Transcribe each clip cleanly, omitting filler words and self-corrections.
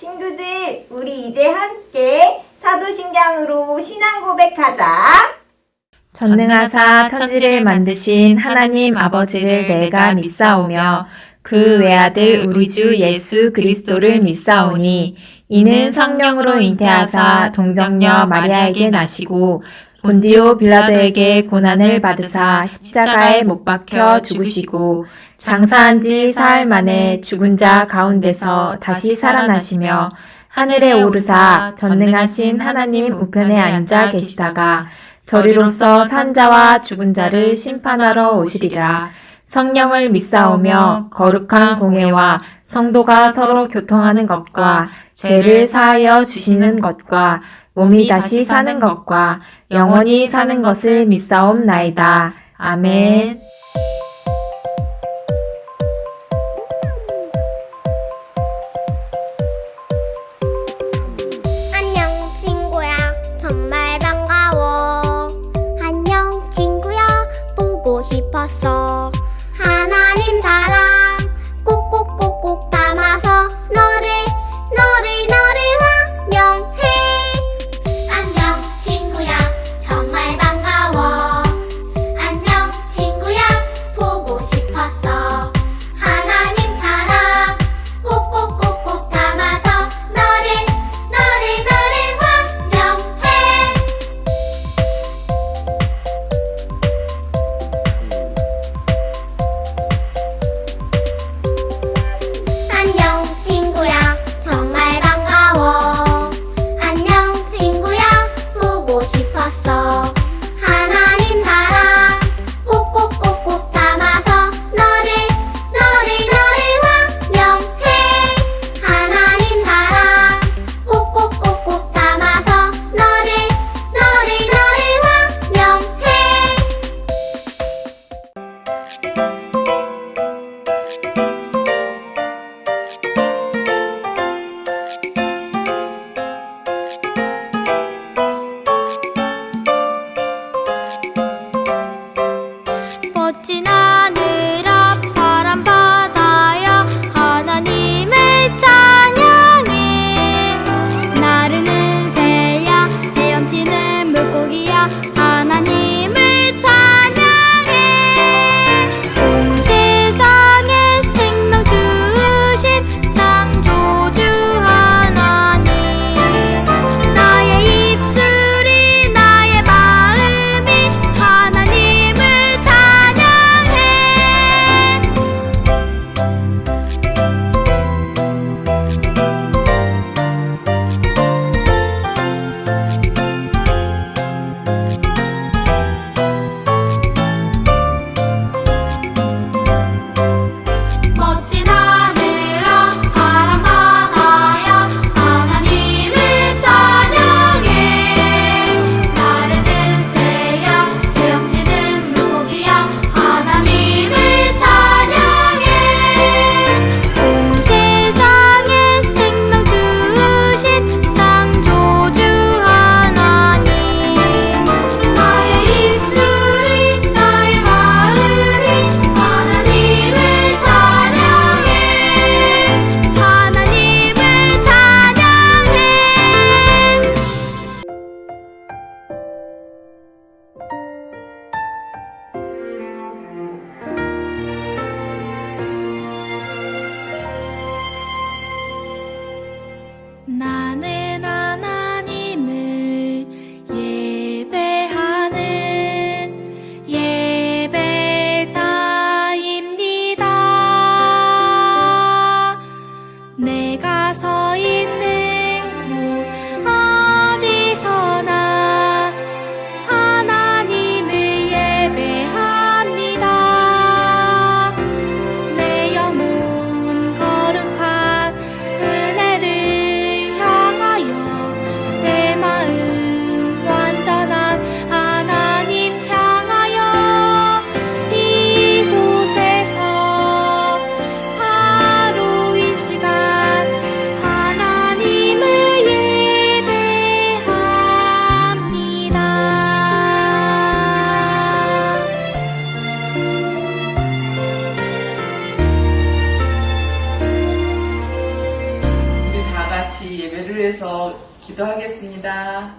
친구들, 우리 이제 함께 사도신경으로 신앙 고백하자. 전능하사 천지를 만드신 하나님 아버지를 내가 믿사오며 그 외아들 우리 주 예수 그리스도를 믿사오니 이는 성령으로 잉태하사 동정녀 마리아에게 나시고 본디오 빌라도에게 고난을 받으사 십자가에 못 박혀 죽으시고 장사한 지 사흘 만에 죽은 자 가운데서 다시 살아나시며 하늘에 오르사 전능하신 하나님 우편에 앉아 계시다가 저리로서 산 자와 죽은 자를 심판하러 오시리라. 성령을 믿사오며 거룩한 공회와 성도가 서로 교통하는 것과 죄를 사하여 주시는 것과 몸이 다시 사는 것과 영원히 사는 것을 믿사옵나이다. 아멘. 안녕 친구야 정말 반가워. 안녕 친구야 보고 싶었어. 하나님 사랑 꼭꼭꼭꼭 담아서 너를 환영해. 안녕 친구야 정말 반가워. 안녕 친구야 보고 싶었어. 하나님 사랑 꼭꼭꼭꼭 담아서 너를 환영해. 안녕 친구야 정말 반가워. 안녕 친구야 보고 싶었어. 하나님 사랑 꼭꼭꼭꼭 담아서 너를 환영해. 하나님 사랑 꼭꼭꼭꼭 담아서 너를 환영해. 멋진 하늘 앞 파란 바다야 하나님을 찬양해. 나르는 새야 헤엄치는 물고기야 하나님을 찬양해. 온 세상에 생명 주신 창조주 하나님. 나의 입술이 나의 마음이 하나님을 찬양해. 기도하겠습니다.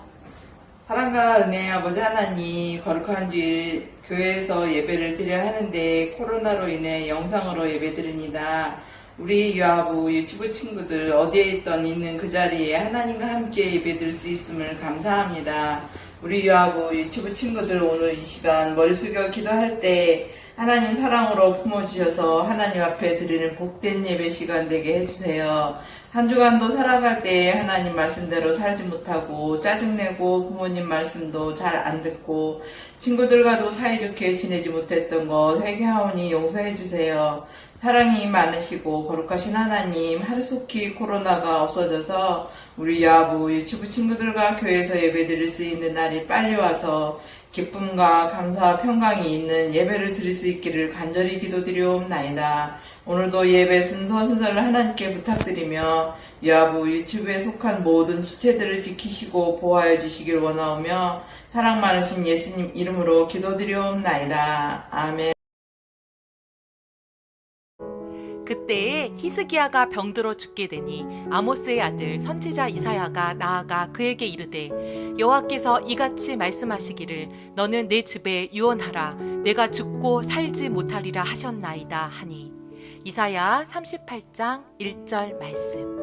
사랑과 은혜 아버지 하나님, 거룩한 주일 교회에서 예배를 드려야 하는데 코로나로 인해 영상으로 예배드립니다. 우리 유아부 유치부 친구들 어디에 있는 그 자리에 하나님과 함께 예배드릴 수 있음을 감사합니다. 우리 유아부 유치부 친구들 오늘 이 시간 머리 숙여 기도할 때 하나님 사랑으로 품어주셔서 하나님 앞에 드리는 복된 예배 시간 되게 해주세요. 한 주간도 살아갈 때 하나님 말씀대로 살지 못하고 짜증내고 부모님 말씀도 잘 안 듣고 친구들과도 사이좋게 지내지 못했던 것 회개하오니 용서해 주세요. 사랑이 많으시고 거룩하신 하나님, 하루속히 코로나가 없어져서 우리 야부 유치부 친구들과 교회에서 예배드릴 수 있는 날이 빨리 와서 기쁨과 감사와 평강이 있는 예배를 드릴 수 있기를 간절히 기도드리옵나이다. 오늘도 예배 순서를 하나님께 부탁드리며 야부 유치부에 속한 모든 지체들을 지키시고 보호하여 주시길 원하오며 사랑 많으신 예수님 이름으로 기도드리옵나이다. 아멘. 그때에 히스기야가 병들어 죽게 되니 아모스의 아들 선지자 이사야가 나아가 그에게 이르되 여호와께서 이같이 말씀하시기를 너는 내 집에 유언하라 내가 죽고 살지 못하리라 하셨나이다 하니 이사야 38장 1절 말씀.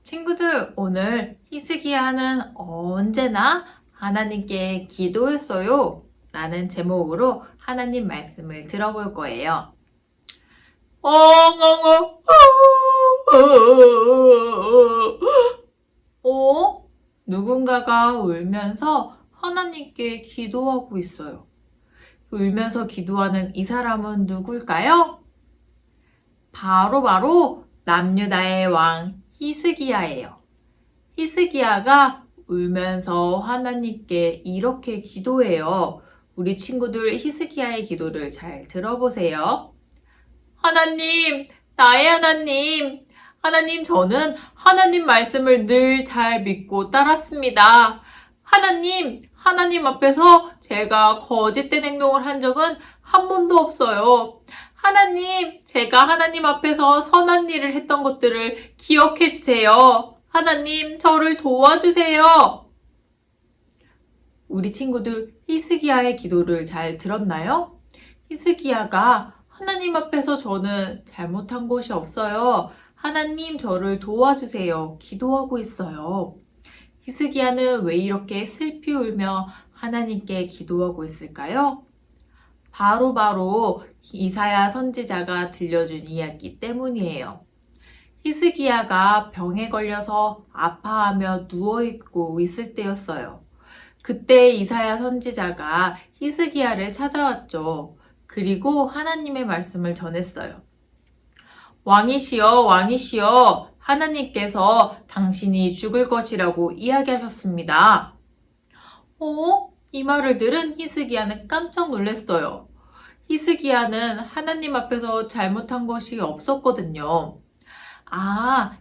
친구들, 오늘 히스기야는 언제나 하나님께 기도했어요 라는 제목으로 하나님 말씀을 들어볼 거예요. 누군가가 울면서 하나님께 기도하고 있어요. 울면서 기도하는 이 사람은 누굴까요? 바로 남유다의 왕 히스기야예요. 히스기야가 울면서 하나님께 이렇게 기도해요. 우리 친구들 히스기야의 기도를 잘 들어보세요. 하나님, 나의 하나님. 하나님, 저는 하나님 말씀을 늘 잘 믿고 따랐습니다. 하나님 앞에서 제가 거짓된 행동을 한 적은 한 번도 없어요. 하나님, 제가 하나님 앞에서 선한 일을 했던 것들을 기억해 주세요. 하나님, 저를 도와주세요. 우리 친구들 히스기야의 기도를 잘 들었나요? 히스기야가 하나님 앞에서 저는 잘못한 것이 없어요. 하나님, 저를 도와주세요. 기도하고 있어요. 히스기야는 왜 이렇게 슬피 울며 하나님께 기도하고 있을까요? 바로 이사야 선지자가 들려준 이야기 때문이에요. 히스기야가 병에 걸려서 아파하며 누워있고 있을 때였어요. 그때 이사야 선지자가 히스기야를 찾아왔죠. 그리고 하나님의 말씀을 전했어요. 왕이시여, 하나님께서 당신이 죽을 것이라고 이야기하셨습니다. 이 말을 들은 히스기야는 깜짝 놀랐어요. 히스기야는 하나님 앞에서 잘못한 것이 없었거든요.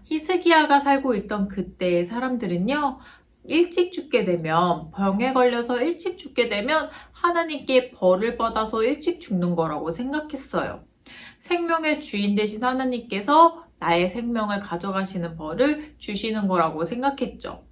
히스기야가 살고 있던 그때의 사람들은요, 일찍 죽게 되면, 병에 걸려서 일찍 죽게 되면 하나님께 벌을 받아서 일찍 죽는 거라고 생각했어요. 생명의 주인 되신 하나님께서 나의 생명을 가져가시는 벌을 주시는 거라고 생각했죠.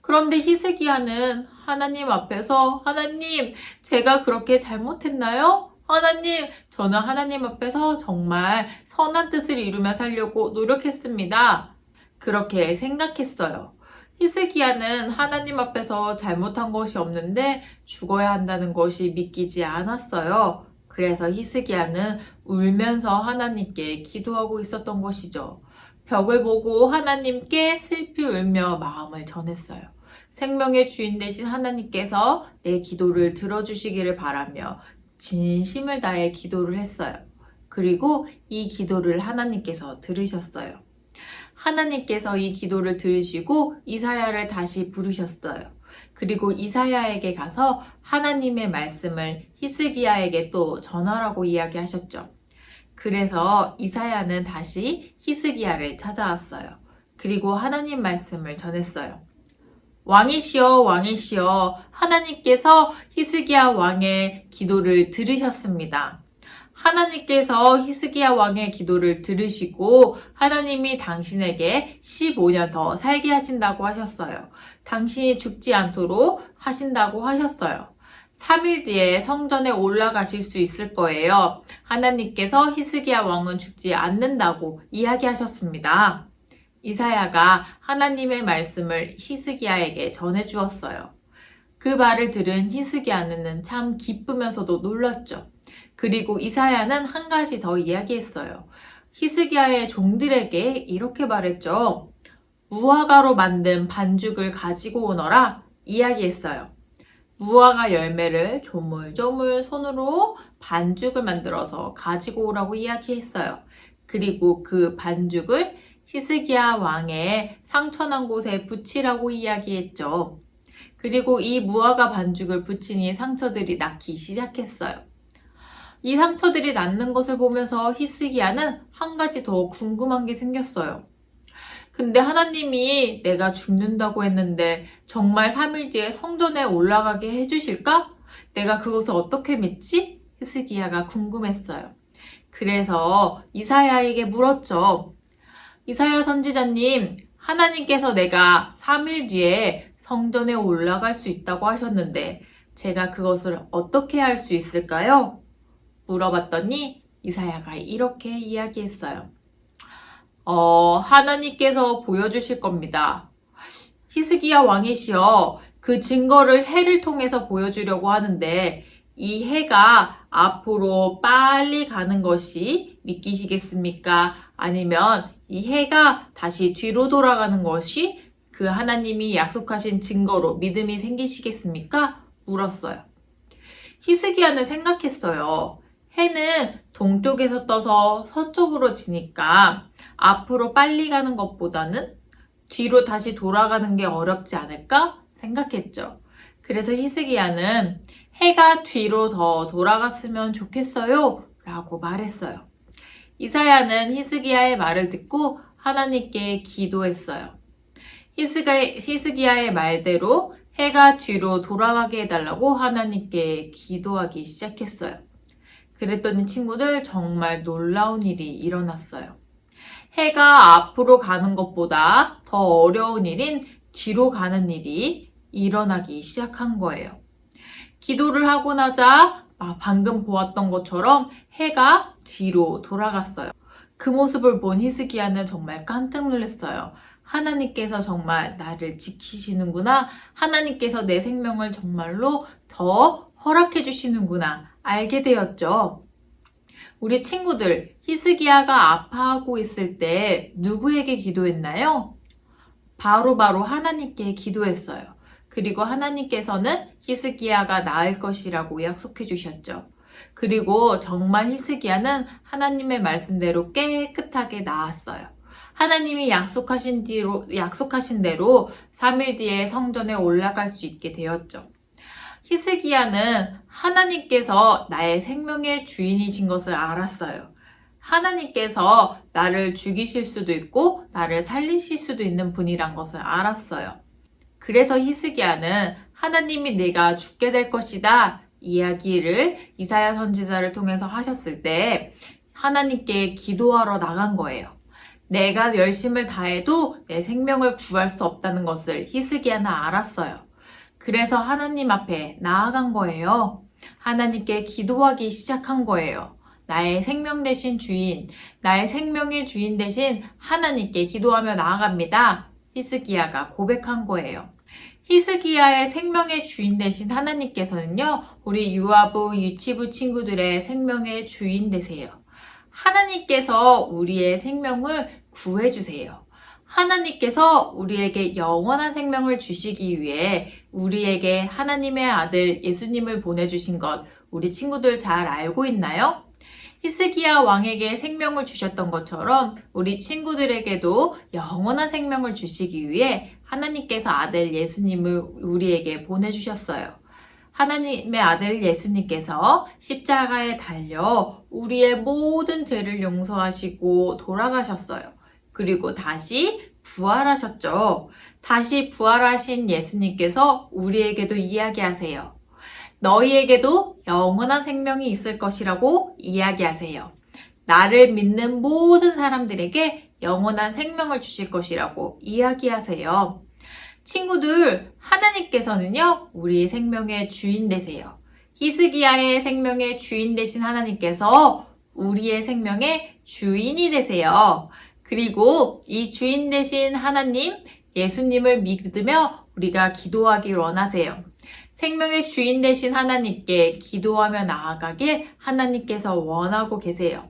그런데 히스기야는 하나님 앞에서 하나님, 제가 그렇게 잘못했나요? 하나님, 저는 하나님 앞에서 정말 선한 뜻을 이루며 살려고 노력했습니다. 그렇게 생각했어요. 히스기야는 하나님 앞에서 잘못한 것이 없는데 죽어야 한다는 것이 믿기지 않았어요. 그래서 히스기야는 울면서 하나님께 기도하고 있었던 것이죠. 벽을 보고 하나님께 슬피 울며 마음을 전했어요. 생명의 주인 되신 하나님께서 내 기도를 들어주시기를 바라며 진심을 다해 기도를 했어요. 그리고 이 기도를 하나님께서 들으셨어요. 하나님께서 이 기도를 들으시고 이사야를 다시 부르셨어요. 그리고 이사야에게 가서 하나님의 말씀을 히스기야에게 또 전하라고 이야기하셨죠. 그래서 이사야는 다시 히스기야를 찾아왔어요. 그리고 하나님 말씀을 전했어요. 왕이시여, 하나님께서 히스기야 왕의 기도를 들으셨습니다. 하나님께서 히스기야 왕의 기도를 들으시고 하나님이 당신에게 15년 더 살게 하신다고 하셨어요. 당신이 죽지 않도록 하신다고 하셨어요. 3일 뒤에 성전에 올라가실 수 있을 거예요. 하나님께서 히스기야 왕은 죽지 않는다고 이야기하셨습니다. 이사야가 하나님의 말씀을 히스기야에게 전해주었어요. 그 말을 들은 히스기야는 참 기쁘면서도 놀랐죠. 그리고 이사야는 한 가지 더 이야기했어요. 히스기야의 종들에게 이렇게 말했죠. 무화과로 만든 반죽을 가지고 오너라 이야기했어요. 무화과 열매를 조물조물 손으로 반죽을 만들어서 가지고 오라고 이야기했어요. 그리고 그 반죽을 히스기야 왕의 상처난 곳에 붙이라고 이야기했죠. 그리고 이 무화과 반죽을 붙이니 상처들이 낫기 시작했어요. 이 상처들이 낫는 것을 보면서 히스기야는 한 가지 더 궁금한 게 생겼어요. 근데 하나님이 내가 죽는다고 했는데 정말 3일 뒤에 성전에 올라가게 해주실까? 내가 그것을 어떻게 믿지? 히스기야가 궁금했어요. 그래서 이사야에게 물었죠. 이사야 선지자님, 하나님께서 내가 3일 뒤에 성전에 올라갈 수 있다고 하셨는데 제가 그것을 어떻게 할 수 있을까요? 물어봤더니 이사야가 이렇게 이야기했어요. 하나님께서 보여주실 겁니다. 히스기야 왕이시여, 그 증거를 해를 통해서 보여주려고 하는데 이 해가 앞으로 빨리 가는 것이 믿기시겠습니까? 아니면 이 해가 다시 뒤로 돌아가는 것이 그 하나님이 약속하신 증거로 믿음이 생기시겠습니까? 물었어요. 히스기야는 생각했어요. 해는 동쪽에서 떠서 서쪽으로 지니까 앞으로 빨리 가는 것보다는 뒤로 다시 돌아가는 게 어렵지 않을까 생각했죠. 그래서 히스기야는 해가 뒤로 더 돌아갔으면 좋겠어요 라고 말했어요. 이사야는 히스기야의 말을 듣고 하나님께 기도했어요. 히스기야의 말대로 해가 뒤로 돌아가게 해달라고 하나님께 기도하기 시작했어요. 그랬더니 친구들, 정말 놀라운 일이 일어났어요. 해가 앞으로 가는 것보다 더 어려운 일인 뒤로 가는 일이 일어나기 시작한 거예요. 기도를 하고 나자 방금 보았던 것처럼 해가 뒤로 돌아갔어요. 그 모습을 본 히스기야는 정말 깜짝 놀랐어요. 하나님께서 정말 나를 지키시는구나. 하나님께서 내 생명을 정말로 더 허락해 주시는구나. 알게 되었죠. 우리 친구들, 히스기야가 아파하고 있을 때 누구에게 기도했나요? 바로 하나님께 기도했어요. 그리고 하나님께서는 히스기야가 나을 것이라고 약속해 주셨죠. 그리고 정말 히스기야는 하나님의 말씀대로 깨끗하게 나았어요. 하나님이 약속하신 대로 3일 뒤에 성전에 올라갈 수 있게 되었죠. 히스기야는 하나님께서 나의 생명의 주인이신 것을 알았어요. 하나님께서 나를 죽이실 수도 있고 나를 살리실 수도 있는 분이란 것을 알았어요. 그래서 히스기야는 하나님이 내가 죽게 될 것이다 이야기를 이사야 선지자를 통해서 하셨을 때 하나님께 기도하러 나간 거예요. 내가 열심을 다해도 내 생명을 구할 수 없다는 것을 히스기야는 알았어요. 그래서 하나님 앞에 나아간 거예요. 하나님께 기도하기 시작한 거예요. 나의 생명 대신 주인, 나의 생명의 주인 대신 하나님께 기도하며 나아갑니다. 히스기야가 고백한 거예요. 히스기야의 생명의 주인 대신 하나님께서는요, 우리 유아부, 유치부 친구들의 생명의 주인 되세요. 하나님께서 우리의 생명을 구해주세요. 하나님께서 우리에게 영원한 생명을 주시기 위해 우리에게 하나님의 아들 예수님을 보내주신 것 우리 친구들 잘 알고 있나요? 히스기야 왕에게 생명을 주셨던 것처럼 우리 친구들에게도 영원한 생명을 주시기 위해 하나님께서 아들 예수님을 우리에게 보내주셨어요. 하나님의 아들 예수님께서 십자가에 달려 우리의 모든 죄를 용서하시고 돌아가셨어요. 그리고 다시 부활하셨죠. 다시 부활하신 예수님께서 우리에게도 이야기하세요. 너희에게도 영원한 생명이 있을 것이라고 이야기하세요. 나를 믿는 모든 사람들에게 영원한 생명을 주실 것이라고 이야기하세요. 친구들, 하나님께서는요, 우리 생명의 주인 되세요. 히스기야의 생명의 주인 되신 하나님께서 우리의 생명의 주인이 되세요. 그리고 이 주인 되신 하나님, 예수님을 믿으며 우리가 기도하길 원하세요. 생명의 주인 되신 하나님께 기도하며 나아가길 하나님께서 원하고 계세요.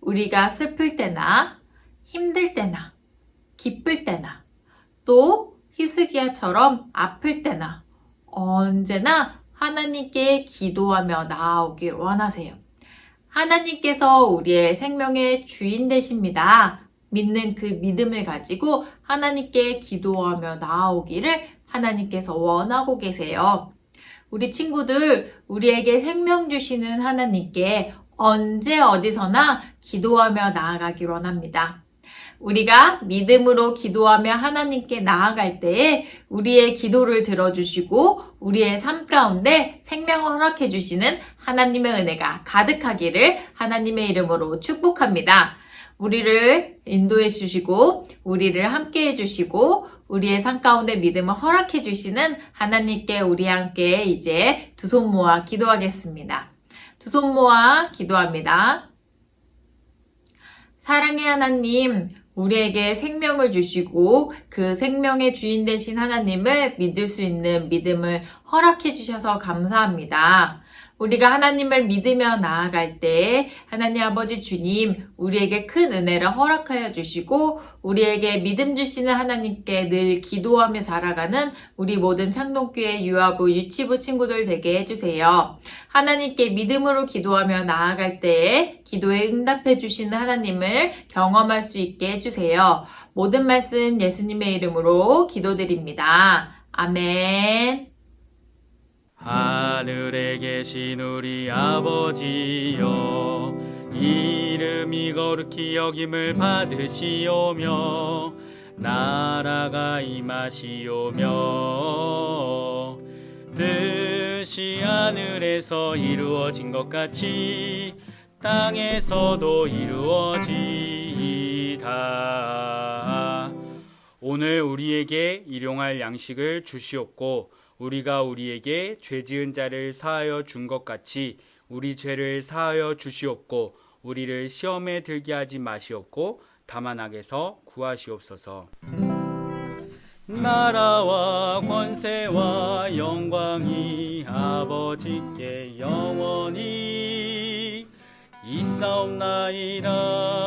우리가 슬플 때나 힘들 때나 기쁠 때나 또 히스기야처럼 아플 때나 언제나 하나님께 기도하며 나아오길 원하세요. 하나님께서 우리의 생명의 주인 되십니다. 믿는 그 믿음을 가지고 하나님께 기도하며 나아오기를 하나님께서 원하고 계세요. 우리 친구들, 우리에게 생명 주시는 하나님께 언제 어디서나 기도하며 나아가길 원합니다. 우리가 믿음으로 기도하며 하나님께 나아갈 때에 우리의 기도를 들어주시고 우리의 삶 가운데 생명을 허락해 주시는 하나님의 은혜가 가득하기를 하나님의 이름으로 축복합니다. 우리를 인도해 주시고 우리를 함께 해주시고 우리의 삶 가운데 믿음을 허락해 주시는 하나님께 우리 함께 이제 두 손 모아 기도하겠습니다. 두 손 모아 기도합니다. 사랑의 하나님, 우리에게 생명을 주시고 그 생명의 주인 되신 하나님을 믿을 수 있는 믿음을 허락해 주셔서 감사합니다. 우리가 하나님을 믿으며 나아갈 때 하나님 아버지 주님 우리에게 큰 은혜를 허락하여 주시고 우리에게 믿음 주시는 하나님께 늘 기도하며 살아가는 우리 모든 창동교회 유아부 유치부 친구들 되게 해주세요. 하나님께 믿음으로 기도하며 나아갈 때에 기도에 응답해 주시는 하나님을 경험할 수 있게 해주세요. 모든 말씀 예수님의 이름으로 기도드립니다. 아멘. 하늘에 계신 우리 아버지여, 이름이 거룩히 여김을 받으시오며 나라가 임하시오며 뜻이 하늘에서 이루어진 것 같이 땅에서도 이루어지이다. 오늘 우리에게 일용할 양식을 주시옵고 우리가 우리에게 죄 지은 자를 사하여 준 것 같이 우리 죄를 사하여 주시옵고 우리를 시험에 들게 하지 마시옵고 다만 악에서 구하시옵소서. 나라와 권세와 영광이 아버지께 영원히 있사옵나이다.